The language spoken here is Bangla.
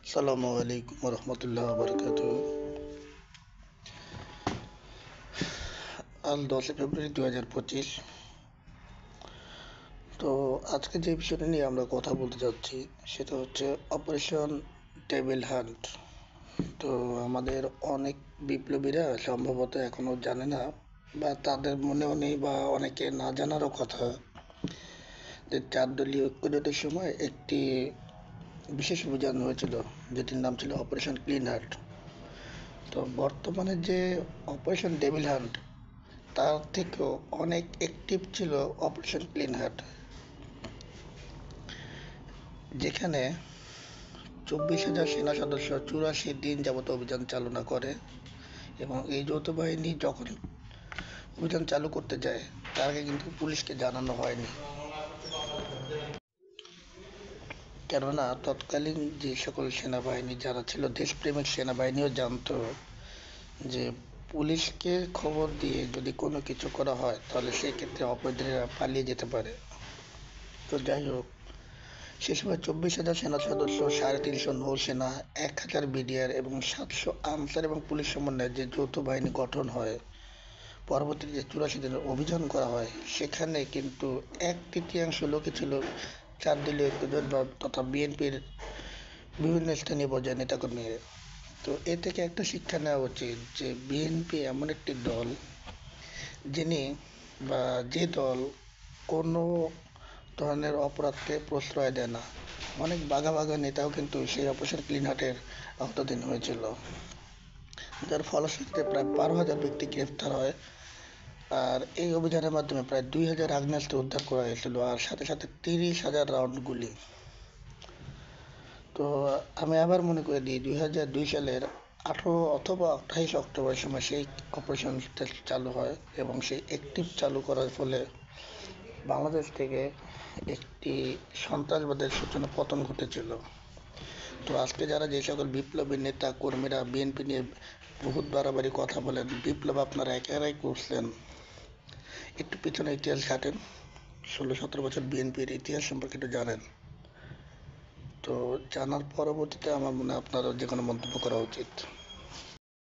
আসসালামু আলাইকুম রহমতুল্লাহ বারকাত। আজ 10 ফেব্রুয়ারি 2025। তো আজকে যে বিষয়টা নিয়ে আমরা কথা বলতে যাচ্ছি সেটা হচ্ছে অপারেশন টেবিল হান্ট। তো আমাদের অনেক বিপ্লবীরা সম্ভবত এখনো জানে না, বা তাদের মনেও নেই, বা অনেকে না জানারও কথা, যে 4 দলীয় ঐক্যজোটের সময় একটি বিশেষ অভিযান হয়েছিল, যেটির নাম ছিল অপারেশন ক্লিন হার্ট। তো বর্তমানে যে অপারেশন ডেভিল হান্ট, তার থেকেও অনেক অ্যাক্টিভ ছিল অপারেশন ক্লিন হার্ট, যেখানে 24,000 সেনা সদস্য 84 দিন যাবত অভিযান চালনা করে। এবং এই যৌথ বাহিনী যখন অভিযান চালু করতে যায়, তার আগে কিন্তু পুলিশকে জানানো হয়নি, কেননা তৎকালীন যে সকল সেনাবাহিনী যারা ছিল দেশপ্রেমিক সেনাবাহিনীও জানতো যে পুলিশকে খবর দিয়ে যদি কোনো কিছু করা হয় তাহলে সেক্ষেত্রে অপরাধীরা পালিয়ে যেতে পারে। তো যাই হোক, সে সময় 24,000 সেনা সদস্য, 350 নৌসেনা, 1,000 বিডিআর এবং 700 আনসার এবং পুলিশ সমন্বয়ে যে যৌথ বাহিনী গঠন হয়, পরবর্তীতে যে 84 দিনের অভিযান করা হয়, সেখানে কিন্তু 1/3 লোকই ছিল 4 দলীয় ঐক্যজোট বা তথা বিএনপির বিভিন্ন স্থানীয় পর্যায়ের নেতাকর্মী। তো এ থেকে একটা শিক্ষা নেওয়া উচিত যে বিএনপি এমন একটি দল যিনি বা যে দল কোনো ধরনের অপরাধকে প্রশ্রয় দেয় না। অনেক বাঘা বাঘা নেতাও কিন্তু সেই অপারেশন ক্লিন হার্টের আওতাধীন হয়েছিল, যার ফলশ্রুতিতে প্রায় 12,000 ব্যক্তি গ্রেফতার হয়। আর এই অভিযানের মাধ্যমে প্রায় 2,000 আগ্নেয়াস্ত্র উদ্ধার করা হয়েছিল, আর সাথে সাথে 30,000 রাউন্ড গুলি। তো আমি আবার মনে করে দিই, 2002 সালের 18 অথবা 28 অক্টোবরের সময় সেই অপারেশনটা চালু হয়, এবং সেই অ্যাক্টিভ চালু করার ফলে বাংলাদেশ থেকে একটি সন্ত্রাসবাদের সূচনা পতন ঘটেছিল। তো আজকে যারা যে সকল বিপ্লবী নেতা কর্মীরা বিএনপি নিয়ে বহুত বাড়াবাড়ি কথা বলেন, বিপ্লব আপনারা একেবারেই করছেন, একটু পিছনে ইতিহাস ঘাটেন, 16-17 বছর বিএনপির ইতিহাস সম্পর্কে একটু জানেন। তো জানার পরবর্তীতে আমার মনে হয় আপনার যে কোনো মন্তব্য করা উচিত।